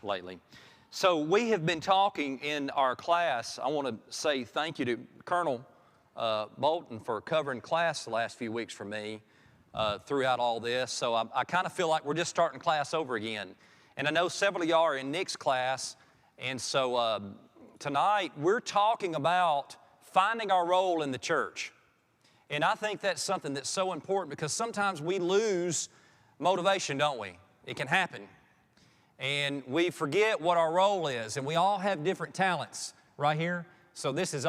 lately. So we have been talking in our class. I want to say thank you to Colonel Bolton for covering class the last few weeks for me throughout all this. So I kind of feel like we're just starting class over again. And I know several of y'all are in Nick's class. And so tonight we're talking about finding our role in the church. And I think that's something that's so important because sometimes we lose motivation, don't we? It can happen. And we forget what our role is. And we all have different talents right here. So this is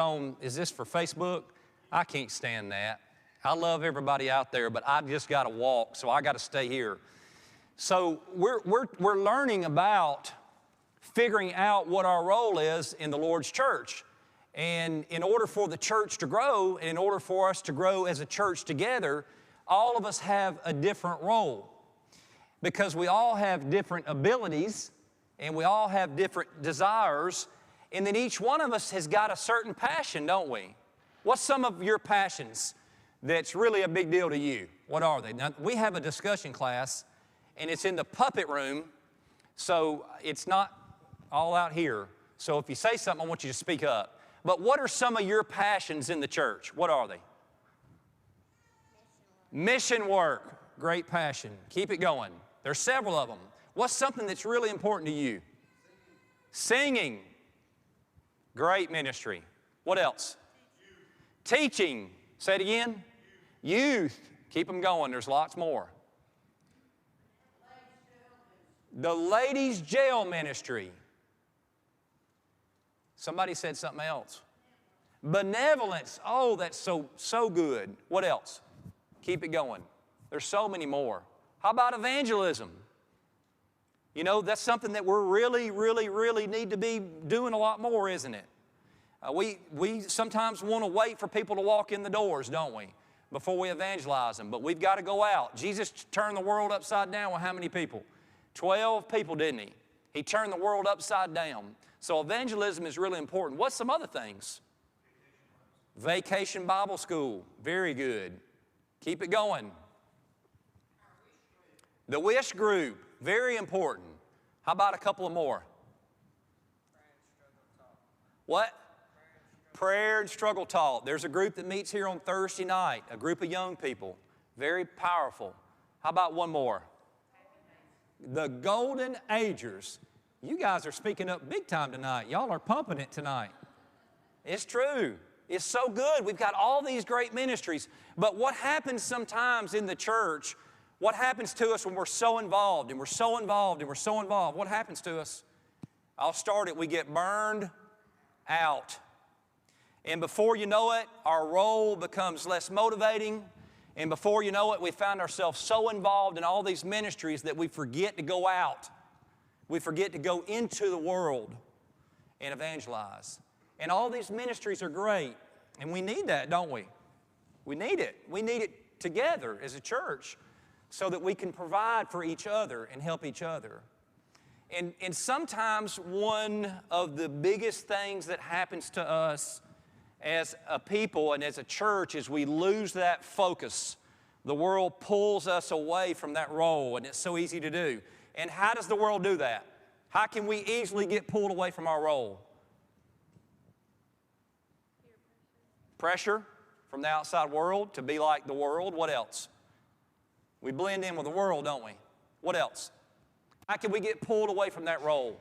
this for Facebook? I can't stand that. I love everybody out there, but I just got to walk, so I got to stay here. So we're learning about figuring out what our role is in the Lord's church. And in order for the church to grow, and in order for us to grow as a church together, all of us have a different role. Because we all have different abilities, and we all have different desires, and then each one of us has got a certain passion, don't we? What's some of your passions that's really a big deal to you? What are they? Now, we have a discussion class, and it's in the puppet room, so it's not all out here. So if you say something, I want you to speak up. But what are some of your passions in the church? What are they? Mission work. Great passion. Keep it going. There's several of them. What's something that's really important to you? Singing. Great ministry. What else? Teaching. Say it again. Youth. Keep them going. There's lots more. The ladies' jail ministry. Somebody said something else. Benevolence. Oh, that's so good. What else? Keep it going. There's so many more. How about evangelism? You know, that's something that we're really need to be doing a lot more, isn't it? We sometimes want to wait for people to walk in the doors, don't we, before we evangelize them. But we've got to go out. Jesus turned the world upside down with how many people? 12 people, didn't he? He turned the world upside down. So evangelism is really important. What's some other things? Vacation Bible School. Very good. Keep it going. The Wish Group, very important. How about a couple of more? What? Prayer and Struggle Talk. There's a group that meets here on Thursday night, a group of young people. Very powerful. How about one more? The Golden Agers. You guys are speaking up big time tonight. Y'all are pumping it tonight. It's true. It's so good. We've got all these great ministries. But what happens sometimes in the church, what happens to us when we're so involved and we're so involved and we're so involved? What happens to us? I'll start it. We get burned out. And before you know it, our role becomes less motivating. And before you know it, we find ourselves so involved in all these ministries that we forget to go out. We forget to go into the world and evangelize. And all these ministries are great. And we need that, don't we? We need it. We need it together as a church so that we can provide for each other and help each other. And sometimes one of the biggest things that happens to us as a people and as a church is we lose that focus. The world pulls us away from that role, and it's so easy to do. And how does the world do that? How can we easily get pulled away from our role? Pressure from the outside world to be like the world. What else? We blend in with the world, don't we? What else? How can we get pulled away from that role?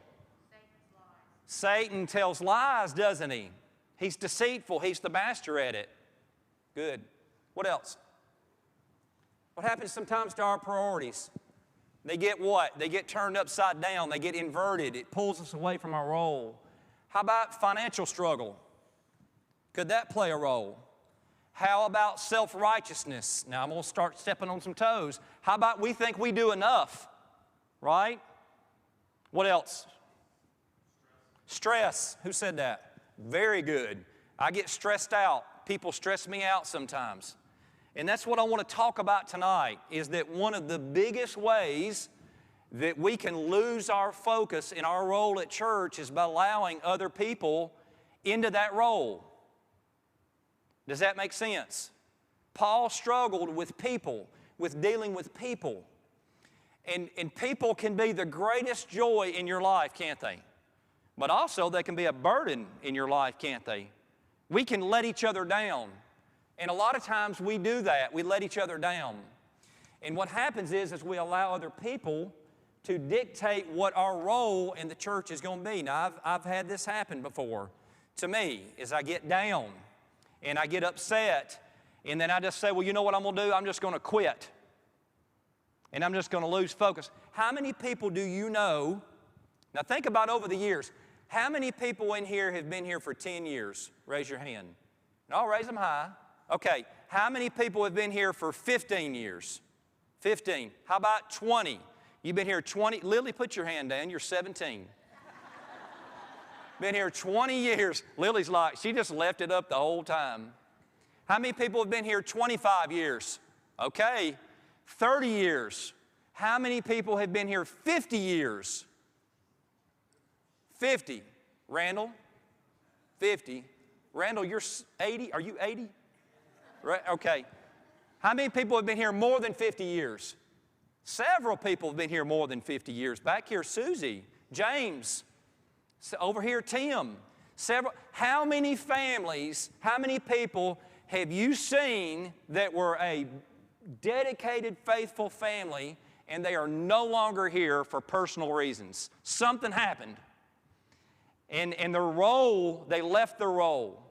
Satan tells lies, doesn't he? He's deceitful. He's the master at it. Good. What else? What happens sometimes to our priorities? They get what? They get turned upside down. They get inverted. It pulls us away from our role. How about financial struggle? Could that play a role? How about self-righteousness? Now, I'm going to start stepping on some toes. How about we think we do enough, right? What else? Stress. Who said that? Very good. I get stressed out. People stress me out sometimes. And that's what I want to talk about tonight, is that one of the biggest ways that we can lose our focus in our role at church is by allowing other people into that role. Does that make sense? Paul struggled with people, with dealing with people. And people can be the greatest joy in your life, can't they? But also they can be a burden in your life, can't they? We can let each other down. And a lot of times we do that. We let each other down. And what happens is we allow other people to dictate what our role in the church is going to be. Now, I've had this happen before to me, is I get down and I get upset, and then I just say, well, you know what I'm going to do? I'm just going to quit. And I'm just going to lose focus. How many people do you know? Now, think about over the years. How many people in here have been here for 10 years? Raise your hand. No, raise them high. Okay. How many people have been here for 15 years? 15. How about 20? You've been here 20. Lily, put your hand down. You're 17. Been here 20 years. Lily's like, she just left it up the whole time. How many people have been here 25 years? Okay. 30 years. How many people have been here 50 years? 50. Randall? 50. Randall, you're 80? Are you 80? Right? Okay. How many people have been here more than 50 years? Several people have been here more than 50 years. Back here, Susie, James, over here, Tim. Several. How many families, how many people have you seen that were a dedicated, faithful family and they are no longer here for personal reasons? Something happened. And their role, they left their role.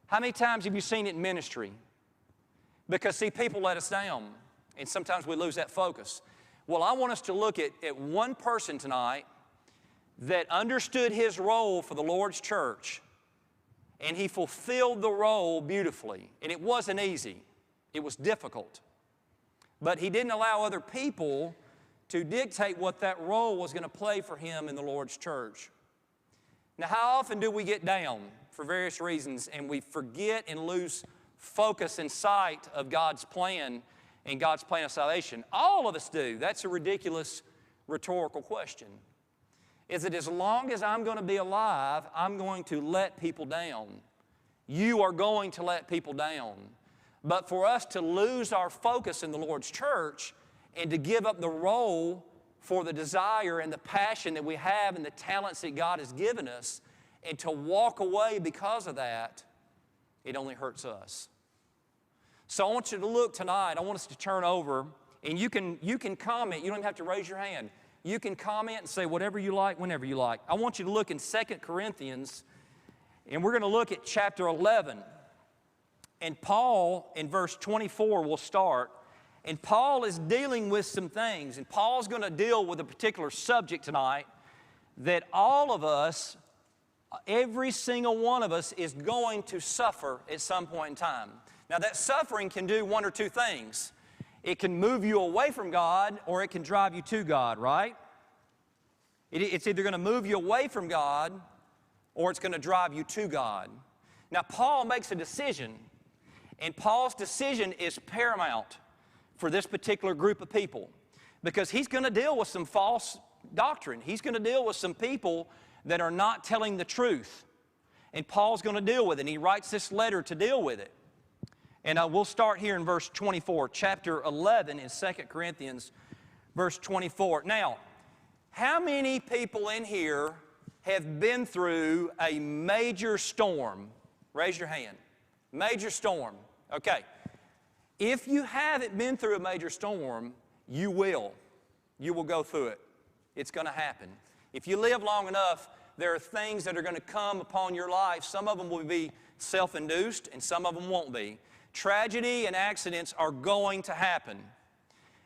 How many times have you seen it in ministry? Because, see, people let us down, and sometimes we lose that focus. Well, I want us to look at one person tonight that understood his role for the Lord's church, and he fulfilled the role beautifully. And it wasn't easy. It was difficult. But he didn't allow other people to dictate what that role was going to play for him in the Lord's church. Now, how often do we get down for various reasons, and we forget and lose focus and sight of God's plan and God's plan of salvation? All of us do. That's a ridiculous rhetorical question. Is it as long as I'm going to be alive, I'm going to let people down? You are going to let people down. But for us to lose our focus in the Lord's church and to give up the role for the desire and the passion that we have and the talents that God has given us, and to walk away because of that, it only hurts us. So I want you to look tonight. I want us to turn over, and you can comment. You don't even have to raise your hand. You can comment and say whatever you like, whenever you like. I want you to look in 2 Corinthians, and we're going to look at chapter 11. And Paul, in verse 24, will start. And Paul is dealing with some things. And Paul's going to deal with a particular subject tonight that all of us, every single one of us, is going to suffer at some point in time. Now, that suffering can do one or two things. It can move you away from God, or it can drive you to God, right? It's either going to move you away from God, or it's going to drive you to God. Now, Paul makes a decision, and Paul's decision is paramount for this particular group of people, because he's going to deal with some false doctrine. He's going to deal with some people that are not telling the truth, and Paul's going to deal with it, and he writes this letter to deal with it. And we'll start here in verse 24, chapter 11 in 2 Corinthians, verse 24. Now, how many people in here have been through a major storm? Raise your hand. Major storm. Okay. If you haven't been through a major storm, you will. You will go through it. It's going to happen. If you live long enough, there are things that are going to come upon your life. Some of them will be self-induced, and some of them won't be. Tragedy and accidents are going to happen.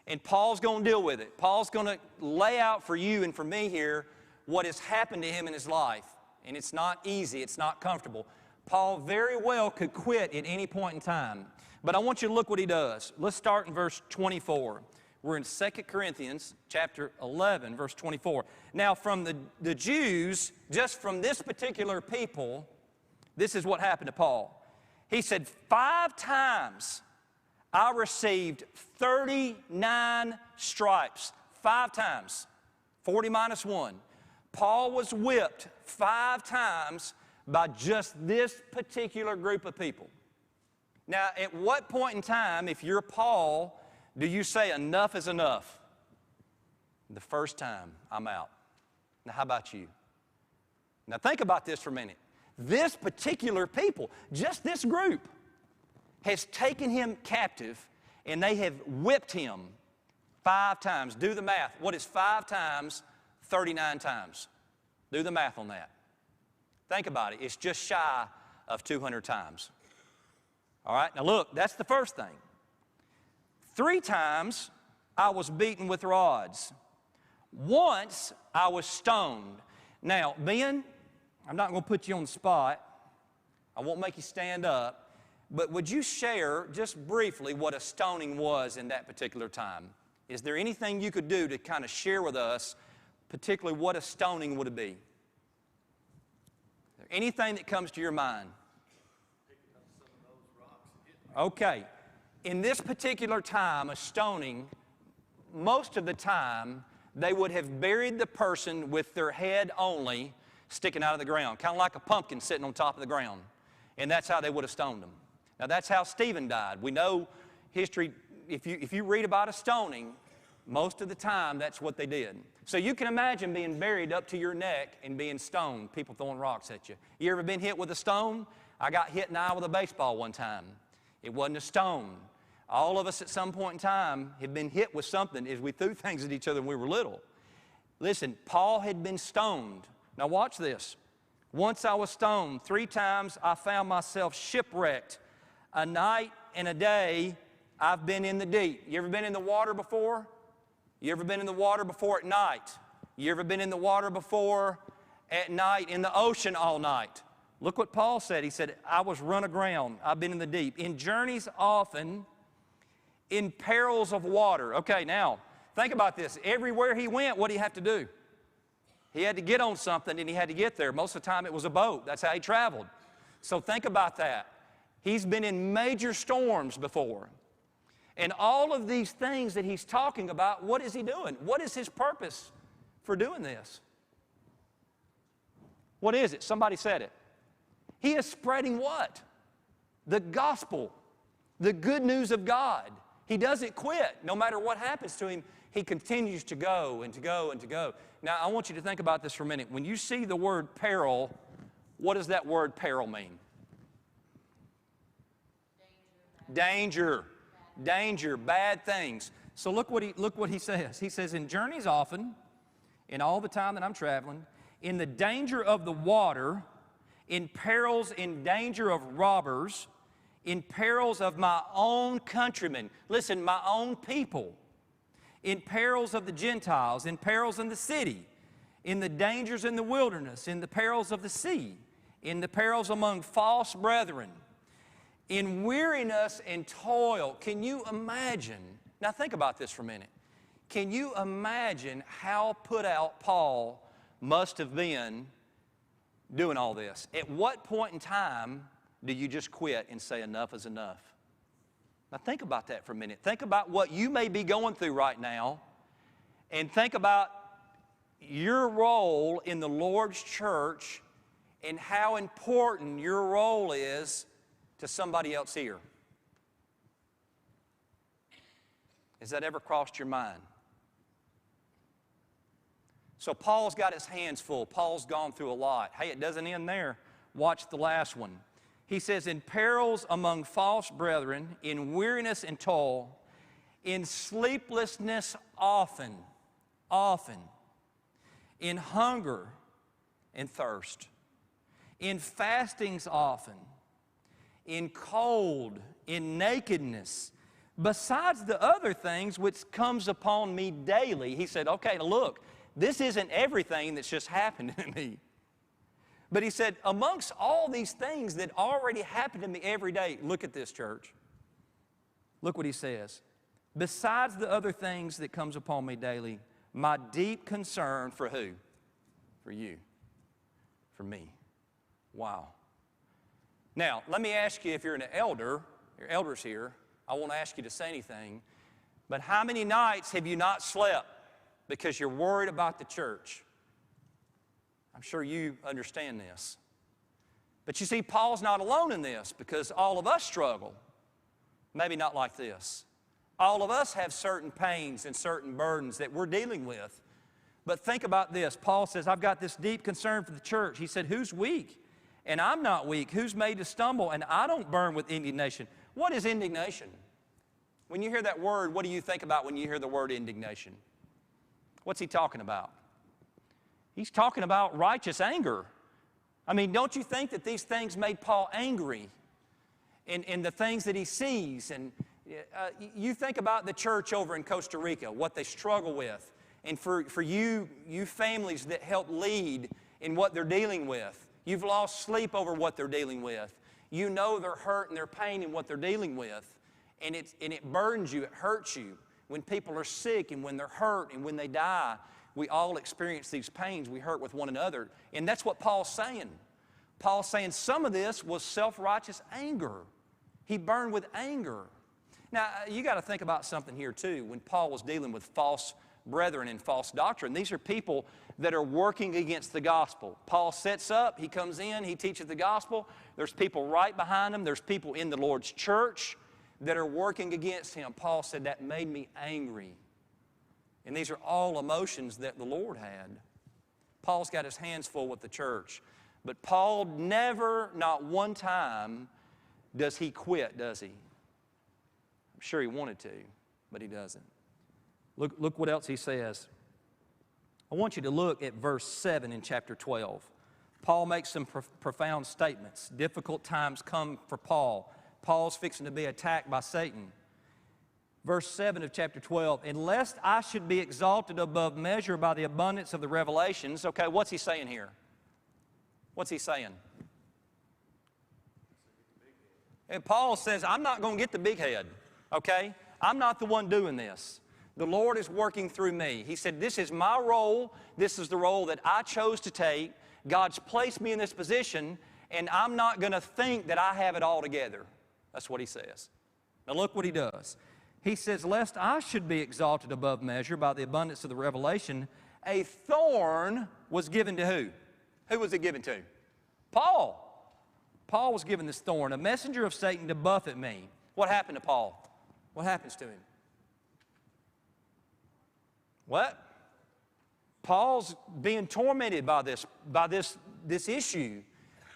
And Paul's going to deal with it. Paul's going to lay out for you and for me here what has happened to him in his life. And it's not easy. It's not comfortable. Paul very well could quit at any point in time. But I want you to look what he does. Let's start in verse 24. We're in 2 Corinthians chapter 11, verse 24. Now, from the Jews, just from this particular people, this is what happened to Paul. He said, 5 times I received 39 stripes. 5 times. 40 minus 1. Paul was whipped 5 times by just this particular group of people. Now, at what point in time, if you're Paul, do you say enough is enough? The first time, I'm out. Now, how about you? Now, think about this for a minute. This particular people, just this group, has taken him captive, and they have whipped him 5 times. Do the math. What is 5 times 39 times? Do the math on that. Think about it. It's just shy of 200 times. All right? Now, look, that's the first thing. 3 times I was beaten with rods. Once I was stoned. Now, Ben, I'm not going to put you on the spot. I won't make you stand up. But would you share just briefly what a stoning was in that particular time? Is there anything you could do to kind of share with us, particularly what a stoning would be? Anything that comes to your mind? Okay. In this particular time, a stoning, most of the time, they would have buried the person with their head only sticking out of the ground, kind of like a pumpkin sitting on top of the ground. And that's how they would have stoned them. Now, that's how Stephen died. We know history, if you read about a stoning, most of the time, that's what they did. So you can imagine being buried up to your neck and being stoned, people throwing rocks at you. You ever been hit with a stone? I got hit in the eye with a baseball one time. It wasn't a stone. All of us at some point in time have been hit with something as we threw things at each other when we were little. Listen, Paul had been stoned. Now watch this. Once I was stoned. 3 times I found myself shipwrecked. A night and a day I've been in the deep. You ever been in the water before? You ever been in the water before at night? You ever been in the water before at night in the ocean all night? Look what Paul said. He said, I was run aground. I've been in the deep. In journeys often, in perils of water. Okay, now, think about this. Everywhere he went, what did he have to do? He had to get on something and he had to get there. Most of the time it was a boat. That's how he traveled. So think about that. He's been in major storms before. And all of these things that he's talking about, what is he doing? What is his purpose for doing this? What is it? Somebody said it. He is spreading what? The gospel, the good news of God. He doesn't quit. No matter what happens to him, he continues to go and to go and to go. Now, I want you to think about this for a minute. When you see the word peril, what does that word peril mean? Danger. Danger, bad things. So look what he says. He says, in journeys often, in all the time that I'm traveling, in the danger of the water, in perils, in danger of robbers, in perils of my own countrymen. Listen, my own people. In perils of the Gentiles, in perils in the city, in the dangers in the wilderness, in the perils of the sea, in the perils among false brethren, in weariness and toil. Can you imagine? Now think about this for a minute. Can you imagine how put out Paul must have been doing all this? At what point in time do you just quit and say enough is enough? Now think about that for a minute. Think about what you may be going through right now, and think about your role in the Lord's church and how important your role is to somebody else here. Has that ever crossed your mind? So Paul's got his hands full. Paul's gone through a lot. Hey, it doesn't end there. Watch the last one. He says, in perils among false brethren, in weariness and toil, in sleeplessness often, in hunger and thirst, in fastings often, in cold, in nakedness, besides the other things which comes upon me daily. He said, okay, now look, this isn't everything that's just happened to me. But he said, amongst all these things that already happen to me every day, look at this, church. Look what he says. Besides the other things that comes upon me daily, my deep concern for who? For you. For me. Wow. Now, let me ask you, if you're an elder, your elders here, I won't ask you to say anything, but how many nights have you not slept because you're worried about the church? I'm sure you understand this. But you see, Paul's not alone in this, because all of us struggle. Maybe not like this. All of us have certain pains and certain burdens that we're dealing with. But think about this. Paul says, I've got this deep concern for the church. He said, who's weak? And I'm not weak. Who's made to stumble? And I don't burn with indignation. What is indignation? When you hear that word, what do you think about when you hear the word indignation? What's he talking about? He's talking about righteous anger. I mean, don't you think that these things made Paul angry in the things that he sees? And you think about the church over in Costa Rica, what they struggle with. And for you families that help lead in what they're dealing with, you've lost sleep over what they're dealing with. You know their hurt and their pain and what they're dealing with. And it burdens you, it hurts you. When people are sick and when they're hurt and when they die, we all experience these pains. We hurt with one another. And that's what Paul's saying. Paul's saying some of this was self-righteous anger. He burned with anger. Now, you got to think about something here too. When Paul was dealing with false brethren and false doctrine, these are people that are working against the gospel. Paul sets up, he comes in, he teaches the gospel. There's people right behind him. There's people in the Lord's church that are working against him. Paul said that made me angry. And these are all emotions that the Lord had. Paul's got his hands full with the church. But Paul never, not one time, does he quit, does he? I'm sure he wanted to, but he doesn't. Look what else he says. I want you to look at verse 7 in chapter 12. Paul makes some profound statements. Difficult times come for Paul. Paul's fixing to be attacked by Satan. Verse 7 of chapter 12, and lest I should be exalted above measure by the abundance of the revelations. Okay, what's he saying here? What's he saying? And Paul says, I'm not going to get the big head, okay? I'm not the one doing this. The Lord is working through me. He said, this is my role. This is the role that I chose to take. God's placed me in this position, and I'm not going to think that I have it all together. That's what he says. Now look what he does. He says, lest I should be exalted above measure by the abundance of the revelation, a thorn was given to who? Who was it given to? Paul. Paul was given this thorn, a messenger of Satan to buffet me. What happened to Paul? What happens to him? What? Paul's being tormented by this issue.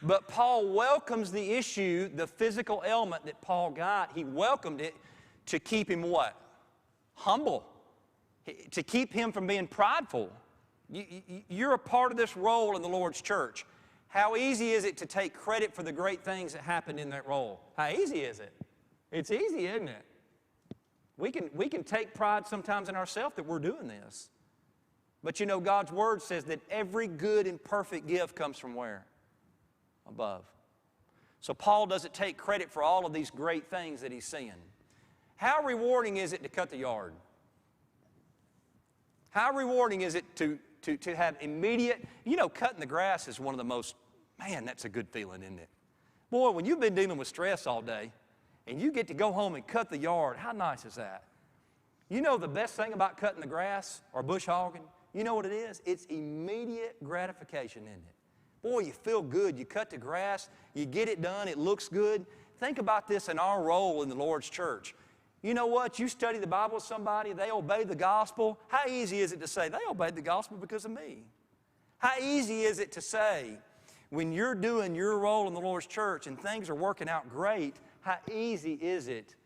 But Paul welcomes the issue, the physical ailment that Paul got. He welcomed it to keep him what? Humble. To keep him from being prideful. You're a part of this role in the Lord's church. How easy is it to take credit for the great things that happened in that role? How easy is it? It's easy, isn't it? We can take pride sometimes in ourselves that we're doing this. But you know, God's Word says that every good and perfect gift comes from where? Above. So Paul doesn't take credit for all of these great things that he's seeing. How rewarding is it to cut the yard? How rewarding is it to have immediate, you know, cutting the grass is one of the most, man, that's a good feeling, isn't it? Boy, when you've been dealing with stress all day and you get to go home and cut the yard, how nice is that? You know the best thing about cutting the grass or bush hogging? You know what it is? It's immediate gratification, isn't it? Boy, you feel good. You cut the grass, you get it done, it looks good. Think about this in our role in the Lord's church. You know what? You study the Bible with somebody, they obey the gospel. How easy is it to say, they obeyed the gospel because of me? How easy is it to say, when you're doing your role in the Lord's church and things are working out great, how easy is it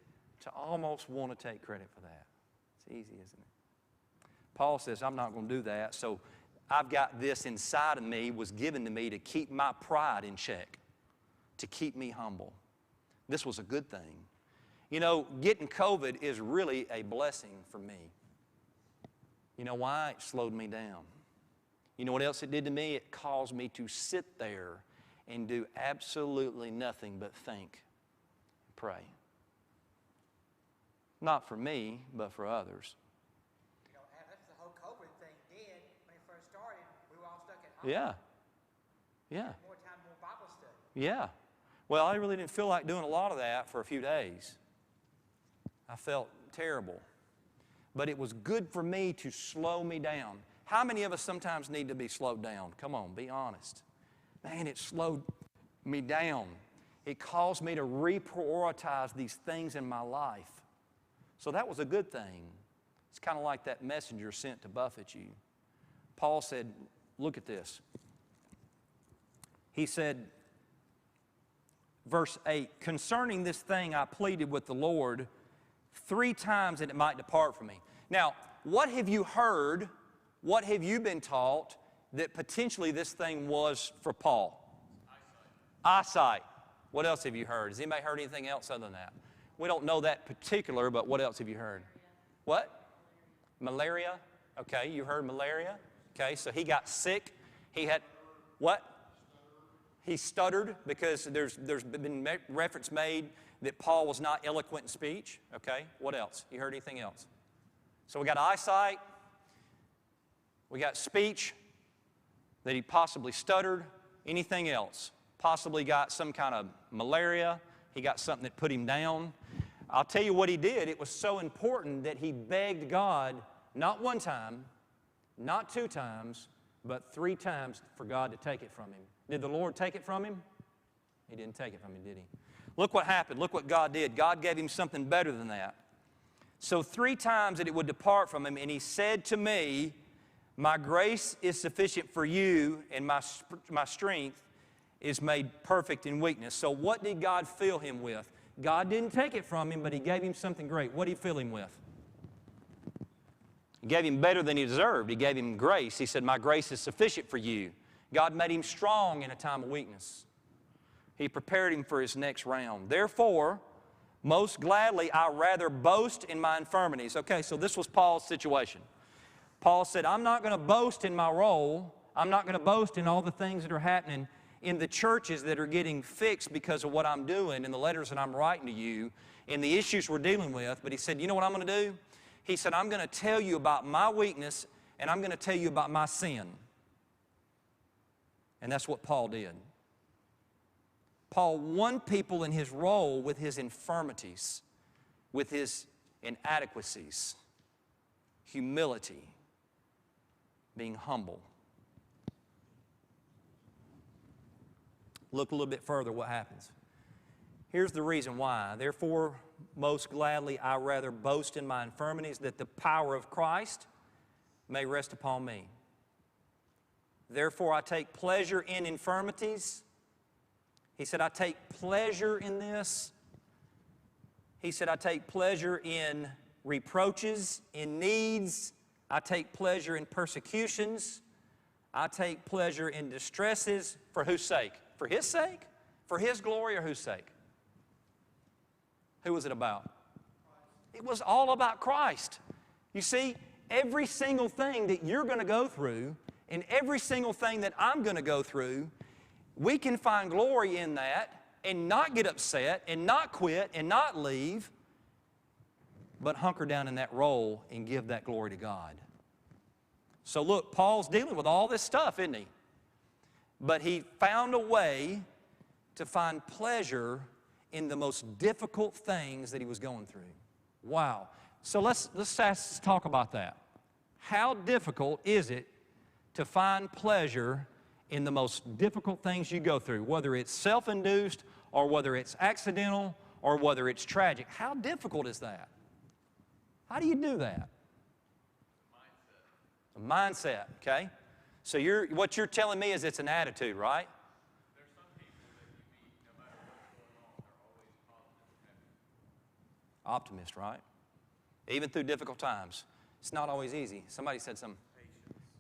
to almost want to take credit for that? It's easy, isn't it? Paul says, I'm not going to do that, so I've got this inside of me, was given to me to keep my pride in check, to keep me humble. This was a good thing. You know, getting COVID is really a blessing for me. You know why? It slowed me down. You know what else it did to me? It caused me to sit there and do absolutely nothing but think, pray. Not for me, but for others. You know, that's the whole COVID thing did when it first started. We were all stuck at home. Yeah. Yeah. More time, more Bible study. Yeah. Well, I really didn't feel like doing a lot of that for a few days. I felt terrible. But it was good for me to slow me down. How many of us sometimes need to be slowed down? Come on, be honest. Man, it slowed me down. It caused me to reprioritize these things in my life So that was a good thing. It's kind of like that messenger sent to buffet you. Paul said, look at this. He said, verse 8, concerning this thing I pleaded with the Lord 3 times that it might depart from me. Now, what have you heard, what have you been taught that potentially this thing was for Paul? Eyesight. What else have you heard? Has anybody heard anything else other than that? We don't know that particular, but what else have you heard? What? Malaria. Okay, you heard malaria. Okay, so he got sick. He had, what? He stuttered because there's been reference made that Paul was not eloquent in speech. Okay, what else? You heard anything else? So we got eyesight. We got speech, that he possibly stuttered. Anything else? Possibly got some kind of malaria. He got something that put him down. I'll tell you what he did. It was so important that he begged God, not 1 time, not 2 times, but 3 times for God to take it from him. Did the Lord take it from him? He didn't take it from him, did he? Look what happened. Look what God did. God gave him something better than that. So 3 times that it would depart from him, and he said to me, my grace is sufficient for you, and my strength is made perfect in weakness. So what did God fill him with? God didn't take it from him, but he gave him something great. What did he fill him with? He gave him better than he deserved. He gave him grace. He said, my grace is sufficient for you. God made him strong in a time of weakness. He prepared him for his next round. Therefore, most gladly, I rather boast in my infirmities. Okay, so this was Paul's situation. Paul said, I'm not going to boast in my role. I'm not going to boast in all the things that are happening in the churches that are getting fixed because of what I'm doing and the letters that I'm writing to you and the issues we're dealing with. But he said, you know what I'm going to do? He said, I'm going to tell you about my weakness and I'm going to tell you about my sin. And that's what Paul did. Paul won people in his role with his infirmities, with his inadequacies, humility, being humble. Look a little bit further what happens. Here's the reason why. Therefore, most gladly I rather boast in my infirmities, that the power of Christ may rest upon me. Therefore I take pleasure in infirmities. He said, I take pleasure in this. He said, I take pleasure in reproaches, in needs. I take pleasure in persecutions. I take pleasure in distresses. For whose sake? For His sake? For His glory, or whose sake? Who was it about? It was all about Christ. You see, every single thing that you're going to go through and every single thing that I'm going to go through, we can find glory in that and not get upset and not quit and not leave, but hunker down in that role and give that glory to God. So look, Paul's dealing with all this stuff, isn't he? But he found a way to find pleasure in the most difficult things that he was going through. Wow. So let's talk about that. How difficult is it to find pleasure in the most difficult things you go through, whether it's self-induced or whether it's accidental or whether it's tragic? How difficult is that? How do you do that? A mindset, okay? So what you're telling me is it's an attitude, right? There's some people that you meet, no matter what's going on, they're always positive and happy. Optimist, right? Even through difficult times. It's not always easy. Somebody said something.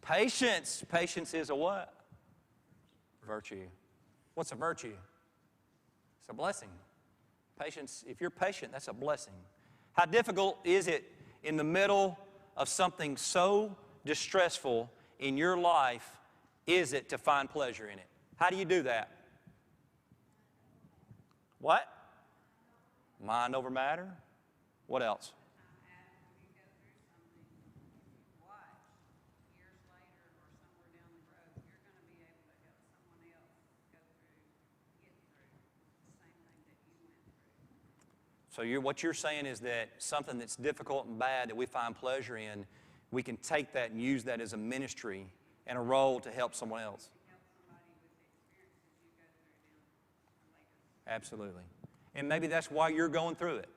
Patience. Patience is a what? Virtue. What's a virtue? It's a blessing. Patience, if you're patient, that's a blessing. How difficult is it in the middle of something so distressful in your life is it to find pleasure in it? How do you do that? What? Mind over matter? What else? So what you're saying is that something that's difficult and bad that we find pleasure in, we can take that and use that as a ministry and a role to help someone else. Absolutely. And maybe that's why you're going through it.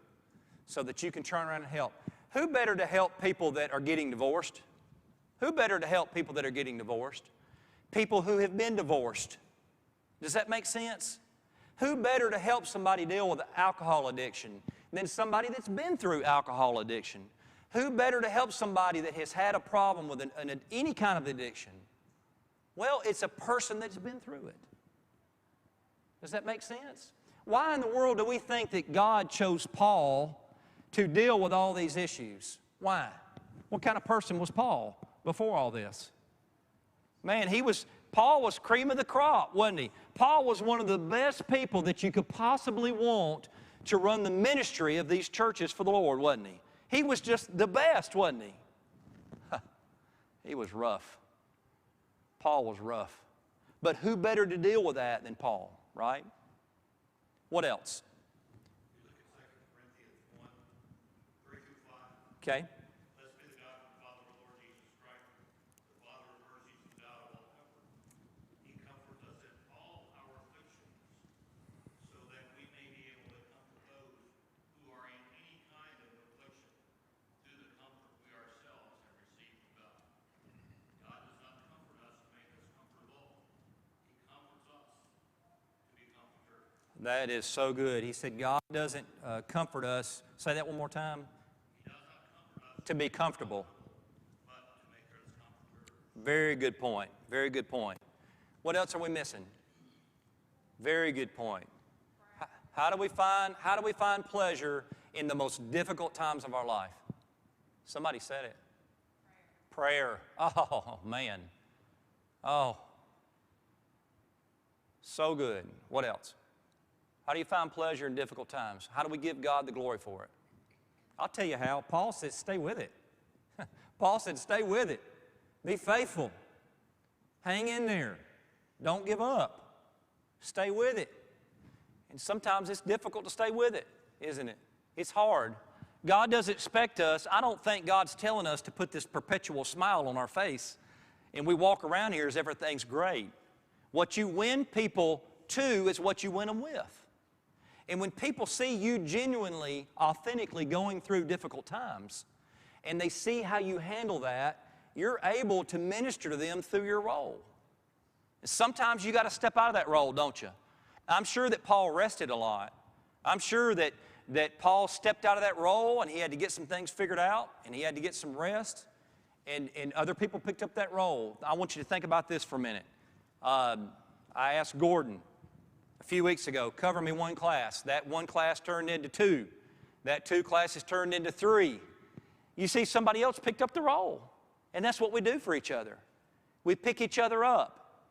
so that you can turn around and help. Who better to help people that are getting divorced? Who better to help people that are getting divorced? People who have been divorced. Does that make sense? Who better to help somebody deal with alcohol addiction than somebody that's been through alcohol addiction? Who better to help somebody that has had a problem with any kind of addiction? Well, it's a person that's been through it. Does that make sense? Why in the world do we think that God chose Paul to deal with all these issues? Why? What kind of person was Paul before all this? Man, Paul was cream of the crop, wasn't he? Paul was one of the best people that you could possibly want to run the ministry of these churches for the Lord, wasn't he? He was just the best, wasn't he? He was rough. Paul was rough. But who better to deal with that than Paul, right? What else? You look at 2 Corinthians 1, 3 through 5. Okay. Blessed be the God and Father of the Lord Jesus Christ, the Father of mercies and God of all comfort. He comforts us in all our afflictions, so that we may be able to comfort those who are in any kind of affliction through the comfort we ourselves have received from God. God does not comfort us to make us comfortable. He comforts us to be comforted. That is so good. He said God doesn't comfort us. Say that one more time. He does not comfort us, To be comfortable. but to make us comfortable. Very good point. Very good point. What else are we missing? Very good point. How do we find pleasure in the most difficult times of our life? Somebody said it. Prayer. Oh, man. Oh. So good. What else? How do you find pleasure in difficult times? How do we give God the glory for it? I'll tell you how. Paul said, stay with it. Paul said, stay with it. Be faithful. Hang in there. Don't give up. Stay with it. And sometimes it's difficult to stay with it, isn't it? It's hard. God doesn't expect us. I don't think God's telling us to put this perpetual smile on our face and we walk around here as everything's great. What you win people to is what you win them with. And when people see you genuinely, authentically going through difficult times, and they see how you handle that, you're able to minister to them through your role. And sometimes you got to step out of that role, don't you? I'm sure that Paul rested a lot. I'm sure that Paul stepped out of that role and he had to get some things figured out and he had to get some rest, and other people picked up that role. I want you to think about this for a minute. I asked Gordon a few weeks ago, cover me one class. That one class turned into two. That two classes turned into three. You see, somebody else picked up the role. And that's what we do for each other. We pick each other up,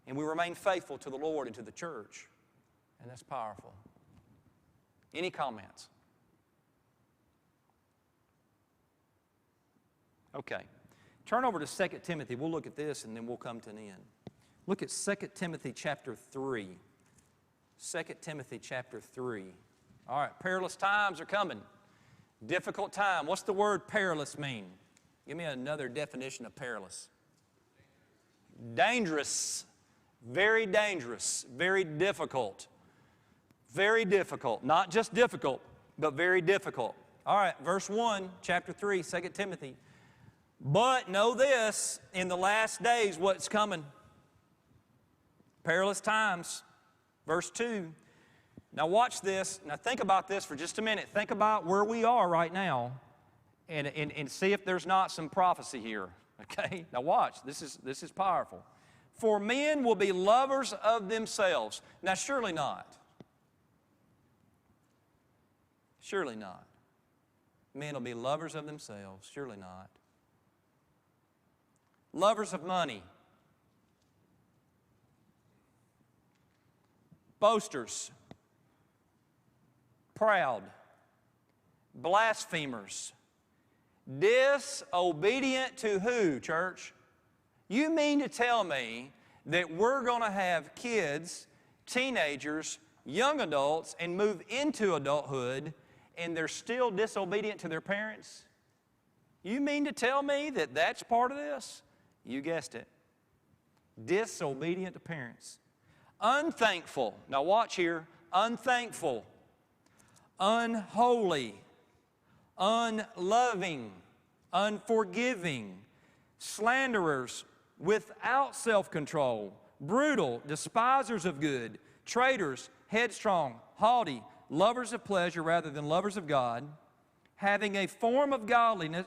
and we remain faithful to the Lord and to the church. And that's powerful. Any comments? Okay. Turn over to 2 Timothy. We'll look at this, and then we'll come to an end. Look at 2 Timothy chapter 3. 2 Timothy chapter 3. All right, perilous times are coming. Difficult time. What's the word perilous mean? Give me another definition of perilous. Dangerous. Very dangerous. Very difficult. Very difficult. Not just difficult, but very difficult. All right, verse 1, chapter 3, 2 Timothy. But know this, in the last days, what's coming? Perilous times. Verse 2. Now watch this. Now think about this for just a minute. Think about where we are right now and see if there's not some prophecy here. Okay? Now watch. This is powerful. For men will be lovers of themselves. Now surely not. Surely not. Men will be lovers of themselves. Surely not. Lovers of money. Boasters, proud, blasphemers, disobedient to who, church? You mean to tell me that we're going to have kids, teenagers, young adults, and move into adulthood, and they're still disobedient to their parents? You mean to tell me that that's part of this? You guessed it. Disobedient to parents. Unthankful. Now watch here. Unthankful. Unholy. unloving, unforgiving, slanderers, without self-control, brutal, despisers of good, traitors, headstrong, haughty, lovers of pleasure rather than lovers of God, having a form of godliness.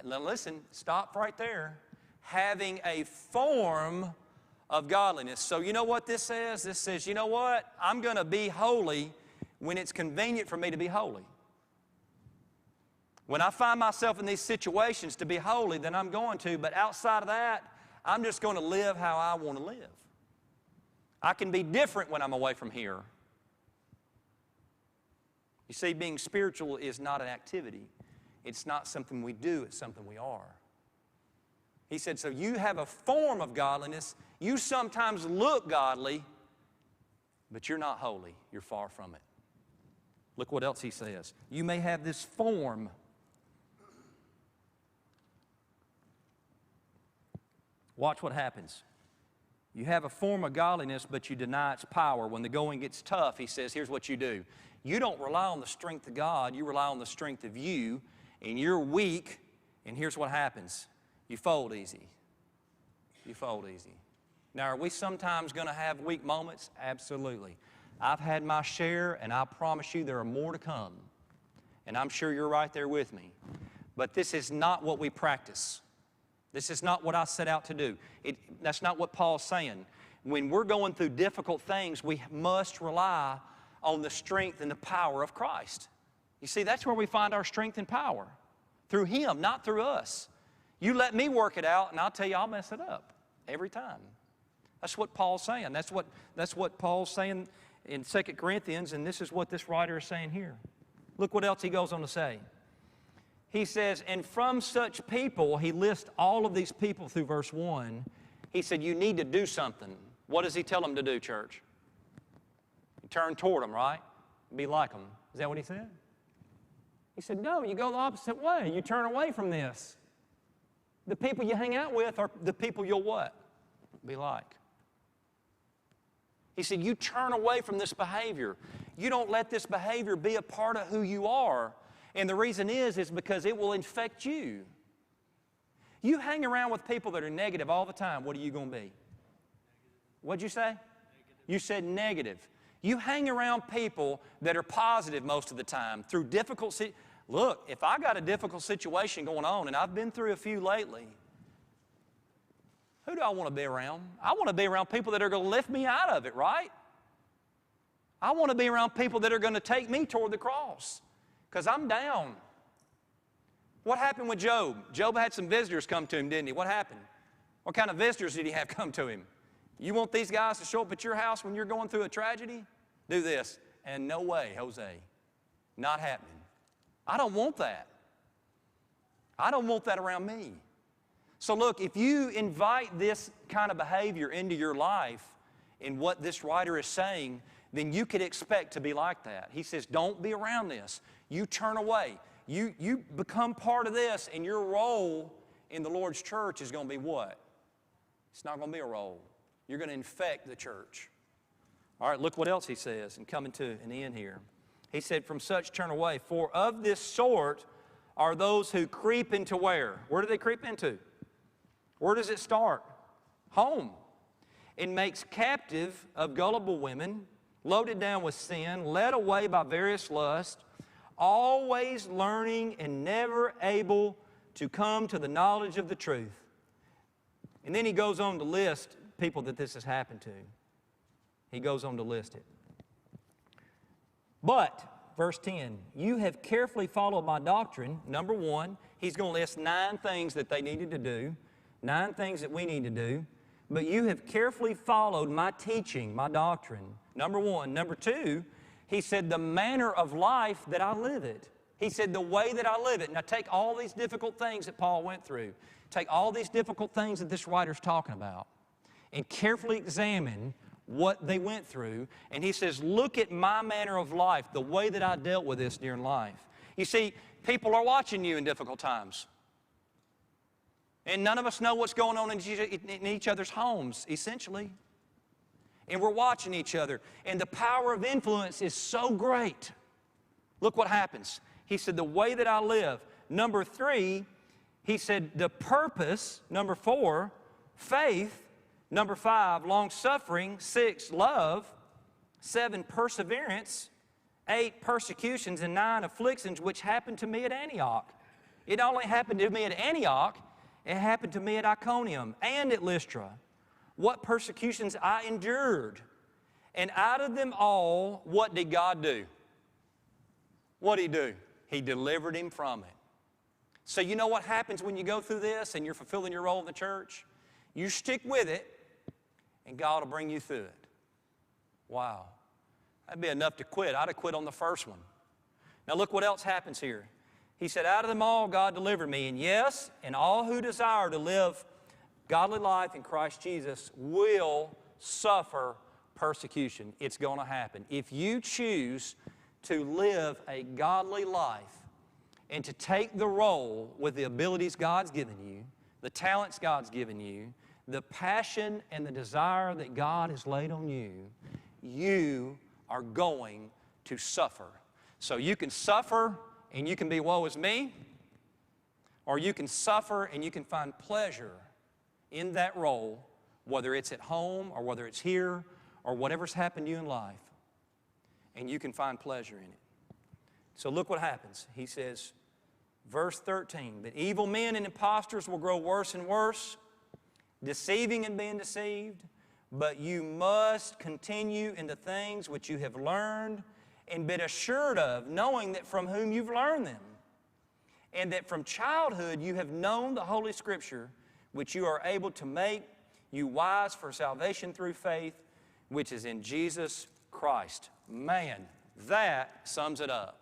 Now listen, stop right there. Having a form of godliness. So you know what this says? This says, you know what? I'm going to be holy when it's convenient for me to be holy. When I find myself in these situations to be holy, then I'm going to. But outside of that, I'm just going to live how I want to live. I can be different when I'm away from here. You see, being spiritual is not an activity. It's not something we do, it's something we are. He said, so you have a form of godliness. You sometimes look godly, but you're not holy. You're far from it. Look what else he says. You may have this form. Watch what happens. You have a form of godliness, but you deny its power. When the going gets tough, he says, here's what you do. You don't rely on the strength of God. You rely on the strength of you, and you're weak, and here's what happens. You fold easy. You fold easy. Now, are we sometimes going to have weak moments? Absolutely. I've had my share, and I promise you there are more to come. And I'm sure you're right there with me. But this is not what we practice. This is not what I set out to do. That's not what Paul's saying. When we're going through difficult things, we must rely on the strength and the power of Christ. You see, that's where we find our strength and power. Through Him, not through us. You let me work it out, and I'll tell you I'll mess it up every time. That's what Paul's saying. That's what Paul's saying in 2 Corinthians, and this is what this writer is saying here. Look what else he goes on to say. He says, and from such people, he lists all of these people through verse 1. He said, you need to do something. What does he tell them to do, church? Turn toward them, right? Be like them. Is that what he said? He said, no, you go the opposite way. You turn away from this. The people you hang out with are the people you'll what? Be like. He said, you turn away from this behavior. You don't let this behavior be a part of who you are. And the reason is because it will infect you. You hang around with people that are negative all the time, what are you going to be? What'd you say? Negative. You said negative. You hang around people that are positive most of the time through difficult situations. Look, if I got a difficult situation going on, and I've been through a few lately, who do I want to be around? I want to be around people that are going to lift me out of it, right? I want to be around people that are going to take me toward the cross because I'm down. What happened with Job? Job had some visitors come to him, didn't he? What happened? What kind of visitors did he have come to him? You want these guys to show up at your house when you're going through a tragedy? Do this. And no way, Jose. Not happening. I don't want that. I don't want that around me. So look, if you invite this kind of behavior into your life in what this writer is saying, then you could expect to be like that. He says, don't be around this. You turn away. You become part of this, and your role in the Lord's church is going to be what? It's not going to be a role. You're going to infect the church. All right, look what else he says, and coming to an end here. He said, from such turn away, for of this sort are those who creep into where? Where do they creep into? Where does it start? Home. It makes captive of gullible women, loaded down with sin, led away by various lusts, always learning and never able to come to the knowledge of the truth. And then he goes on to list people that this has happened to. He goes on to list it. But, verse 10, you have carefully followed my doctrine. Number one, he's going to list 9 things that they needed to do, 9 things that we need to do. But you have carefully followed my teaching, my doctrine. Number one. Number 2, he said, the manner of life that I live it. He said, the way that I live it. Now take all these difficult things that Paul went through. Take all these difficult things that this writer's talking about and carefully examine what they went through. And he says, look at my manner of life, the way that I dealt with this during life. You see, people are watching you in difficult times. And none of us know what's going on in each other's homes, essentially. And we're watching each other. And the power of influence is so great. Look what happens. He said, the way that I live. Number 3, he said, the purpose. Number 4, faith. Number 5, long-suffering. 6, love. 7, perseverance. 8, persecutions. And 9, afflictions, which happened to me at Antioch. It only happened to me at Antioch. It happened to me at Iconium and at Lystra. What persecutions I endured. And out of them all, what did God do? What did He do? He delivered him from it. So you know what happens when you go through this and you're fulfilling your role in the church? You stick with it, and God will bring you through it. Wow. That'd be enough to quit. I'd have quit on the first one. Now look what else happens here. He said, out of them all, God delivered me. And yes, and all who desire to live godly life in Christ Jesus will suffer persecution. It's going to happen. If you choose to live a godly life and to take the role with the abilities God's given you, the talents God's given you, the passion and the desire that God has laid on you, you are going to suffer. So you can suffer and you can be woe is me, or you can suffer and you can find pleasure in that role, whether it's at home or whether it's here or whatever's happened to you in life, and you can find pleasure in it. So look what happens. He says, verse 13, that evil men and impostors will grow worse and worse, deceiving and being deceived, but you must continue in the things which you have learned and been assured of, knowing that from whom you've learned them, and that from childhood you have known the Holy Scripture, which you are able to make you wise for salvation through faith, which is in Jesus Christ. Man, that sums it up.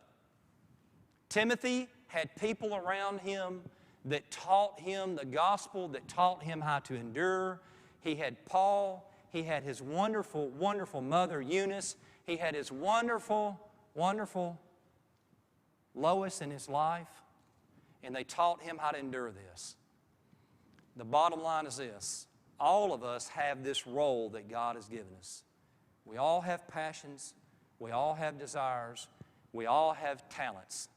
Timothy had people around him that taught him the gospel, that taught him how to endure. He had Paul. He had his wonderful, wonderful mother, Eunice. He had his wonderful, wonderful Lois in his life. And they taught him how to endure this. The bottom line is this. All of us have this role that God has given us. We all have passions. We all have desires. We all have talents.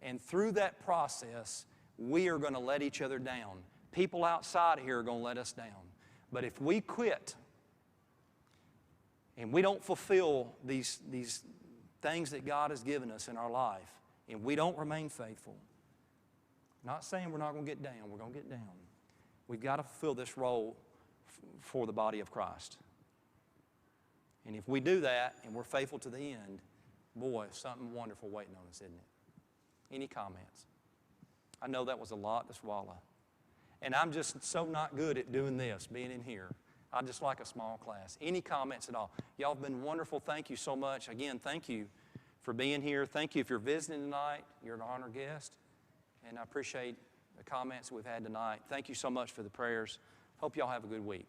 And through that process, we are going to let each other down. People outside here are going to let us down. But if we quit and we don't fulfill these things that God has given us in our life, and we don't remain faithful, not saying we're not going to get down, we're going to get down. We've got to fulfill this role for the body of Christ. And if we do that and we're faithful to the end, boy, something wonderful waiting on us, isn't it? Any comments? I know that was a lot to swallow. And I'm just so not good at doing this, being in here. I just like a small class. Any comments at all? Y'all have been wonderful. Thank you so much. Again, thank you for being here. Thank you if you're visiting tonight. You're an honored guest. And I appreciate the comments we've had tonight. Thank you so much for the prayers. Hope y'all have a good week.